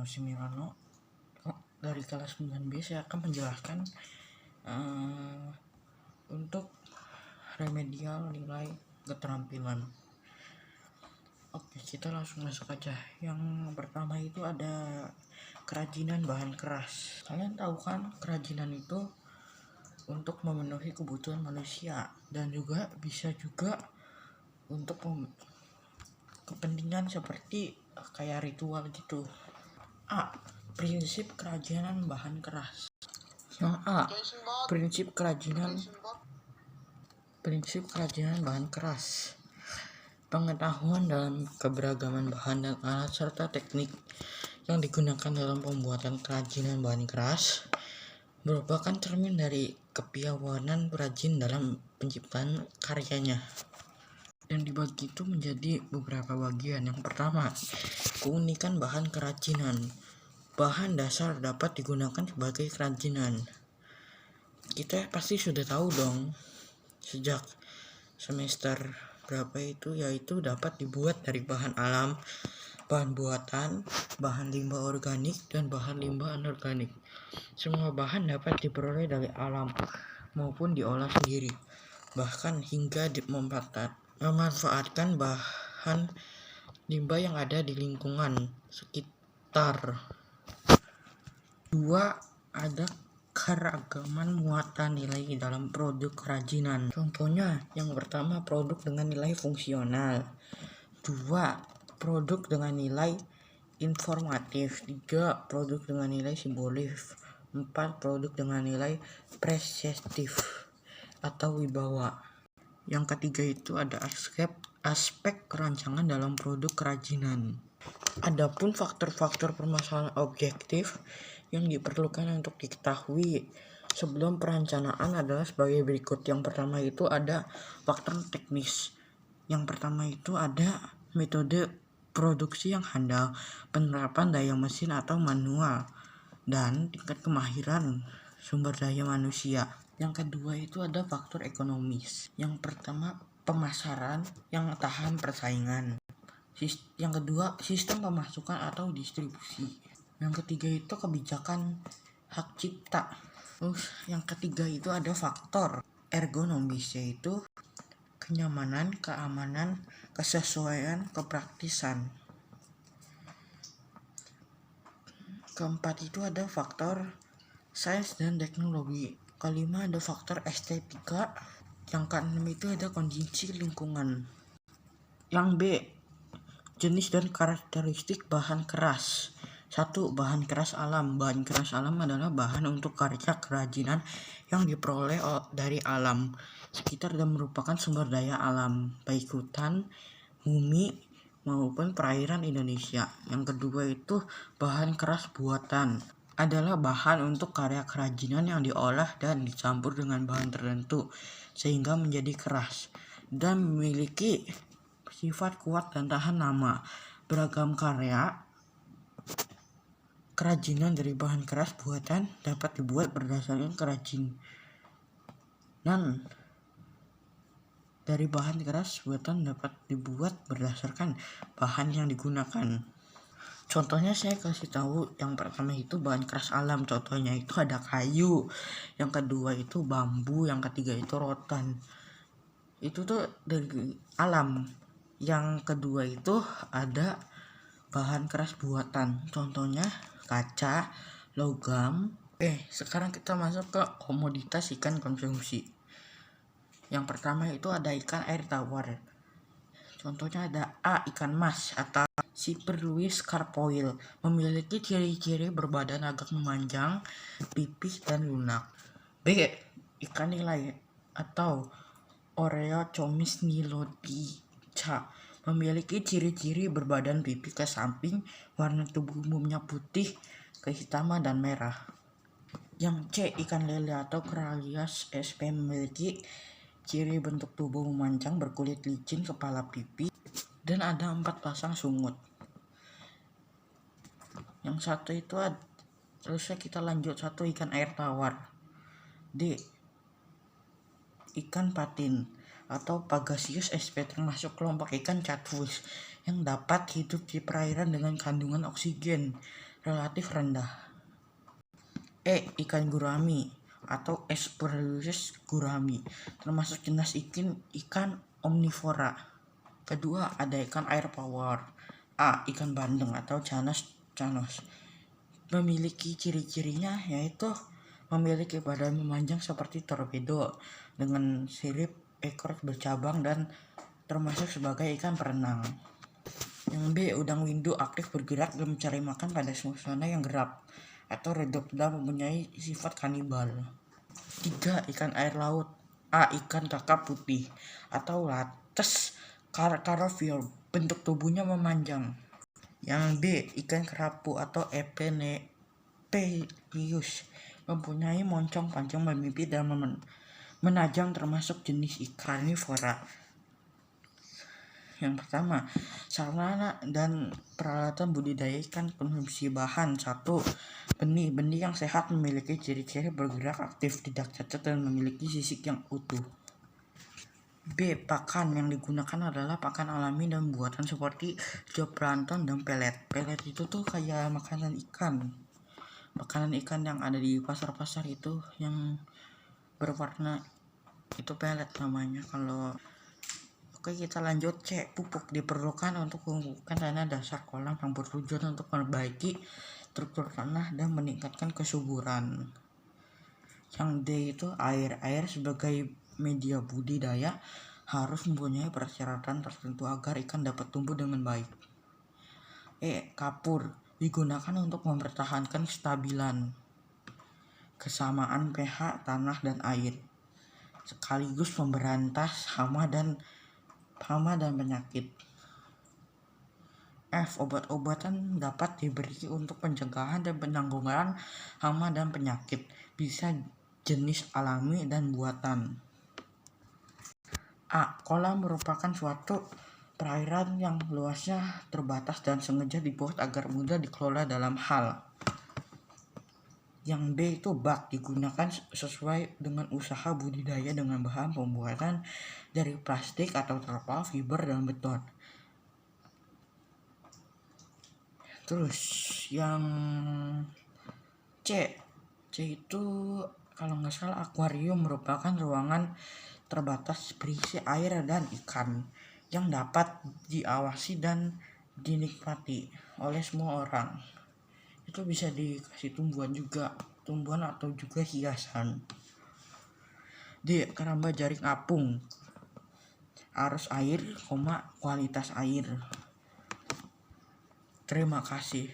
Simirano dari kelas 9B. Saya akan menjelaskan untuk remedial nilai keterampilan. Oke, kita langsung masuk aja. Yang pertama itu ada kerajinan bahan keras. Kalian tahu kan, kerajinan itu untuk memenuhi kebutuhan manusia dan juga bisa juga untuk kepentingan seperti kayak ritual gitu. Prinsip kerajinan bahan keras. Yang prinsip kerajinan bahan keras. Pengetahuan dalam keberagaman bahan dan alat serta teknik yang digunakan dalam pembuatan kerajinan bahan keras merupakan cermin dari kepiawaian perajin dalam penciptaan karyanya, dan dibagi itu menjadi beberapa bagian. Yang pertama, keunikan bahan kerajinan. Bahan dasar dapat digunakan sebagai kerajinan. Kita pasti sudah tahu dong sejak semester berapa itu, yaitu dapat dibuat dari bahan alam, bahan buatan, bahan limbah organik, dan bahan limbah anorganik. Semua bahan dapat diperoleh dari alam maupun diolah sendiri, bahkan hingga memanfaatkan bahan limbah yang ada di lingkungan sekitar. 2. Ada keragaman muatan nilai dalam produk kerajinan. Contohnya, yang pertama, produk dengan nilai fungsional. 2. Produk dengan nilai informatif. 3. Produk dengan nilai simbolis. 4. Produk dengan nilai prestistif atau wibawa. Yang ketiga itu ada aspek kerancangan dalam produk kerajinan. Adapun faktor-faktor permasalahan objektif yang diperlukan untuk diketahui sebelum perencanaan adalah sebagai berikut. Yang pertama itu ada faktor teknis. Yang pertama itu ada metode produksi yang handal, penerapan daya mesin atau manual, dan tingkat kemahiran sumber daya manusia. Yang kedua itu ada faktor ekonomis. Yang pertama, pemasaran yang tahan persaingan. Yang kedua, sistem pemasukan atau distribusi. Yang ketiga itu kebijakan hak cipta. Terus yang ketiga itu ada faktor ergonomis, yaitu kenyamanan, keamanan, kesesuaian, kepraktisan. Keempat itu ada faktor sains dan teknologi. Kelima ada faktor estetika. Yang keenam itu ada kondisi lingkungan. Yang B, jenis dan karakteristik bahan keras. 1. Bahan keras alam. Bahan keras alam adalah bahan untuk karya kerajinan yang diperoleh dari alam sekitar dan merupakan sumber daya alam, baik hutan, bumi, maupun perairan Indonesia. Yang kedua itu bahan keras buatan. Adalah bahan untuk karya kerajinan yang diolah dan dicampur dengan bahan tertentu sehingga menjadi keras dan memiliki sifat kuat dan tahan lama. Beragam karya kerajinan dari bahan keras buatan dapat dibuat berdasarkan kerajinan dari bahan keras buatan dapat dibuat berdasarkan bahan yang digunakan. Contohnya saya kasih tahu, yang pertama itu bahan keras alam. Contohnya itu ada kayu, yang kedua itu bambu, yang ketiga itu rotan. Itu tuh dari alam. Yang kedua itu ada bahan keras buatan. Contohnya kaca, logam. Sekarang kita masuk ke komoditas ikan konsumsi. Yang pertama itu ada ikan air tawar. Contohnya ada A. Ikan mas atau Cyprinus carpoil, memiliki ciri-ciri berbadan agak memanjang, pipih dan lunak. B. Ikan nilai atau Oreochomis nilotica, memiliki ciri-ciri berbadan pipih ke samping, warna tubuh umumnya putih, kehitaman dan merah. Yang C. Ikan lele atau Cralias sp, memiliki ciri bentuk tubuh memanjang, berkulit licin, kepala pipih, dan ada 4 pasang sungut. Yang satu itu terusnya kita lanjut. 1. Ikan air tawar. D. Ikan patin atau Pagasius sp, termasuk kelompok ikan catfish yang dapat hidup di perairan dengan kandungan oksigen relatif rendah. Ikan gurami atau Aspergillus gurami, termasuk jenis ikan omnivora. Kedua, ada ikan air tawar. Ikan bandeng atau Canos canos. Memiliki ciri-cirinya yaitu memiliki badan memanjang seperti torpedo dengan sirip ekor bercabang dan termasuk sebagai ikan perenang. Yang B, udang windu aktif bergerak dan mencari makan pada suasana yang gelap atau redup dan mempunyai sifat kanibal. 3. Ikan air laut. Ikan kakap putih atau Lates carofior, bentuk tubuhnya memanjang. Yang B, ikan kerapu atau Epeneperius, mempunyai moncong panjang memipit dan menajam, termasuk jenis ikan karnivora. Yang pertama, sarana dan peralatan budidaya ikan konsumsi bahan. 1. Benih yang sehat memiliki ciri-ciri bergerak aktif, tidak cacat, dan memiliki sisik yang utuh. B. Pakan yang digunakan adalah pakan alami dan buatan seperti zooplankton dan pelet. Pelet itu tuh kayak makanan ikan yang ada di pasar-pasar itu yang berwarna, itu pelet namanya. Oke, kita lanjut. C. Pupuk diperlukan untuk menumbuhkan tanah dasar kolam yang bertujuan untuk memperbaiki struktur tanah dan meningkatkan kesuburan. Yang D itu air sebagai media budidaya harus mempunyai persyaratan tertentu agar ikan dapat tumbuh dengan baik. Kapur digunakan untuk mempertahankan kestabilan kesamaan pH tanah dan air, sekaligus memberantas hama dan penyakit. F. Obat-obatan dapat diberi untuk pencegahan dan penanggulangan hama dan penyakit, bisa jenis alami dan buatan. Kolam merupakan suatu perairan yang luasnya terbatas dan sengaja dibuat agar mudah dikelola dalam hal. Yang B itu bak, digunakan sesuai dengan usaha budidaya dengan bahan pembuatan dari plastik atau terpal, fiber, dan beton. Terus yang C itu kalau nggak salah akuarium, merupakan ruangan terbatas berisi air dan ikan yang dapat diawasi dan dinikmati oleh semua orang. Itu bisa dikasih tumbuhan atau juga hiasan. D. Keramba jaring apung, arus air, kualitas air. Terima kasih.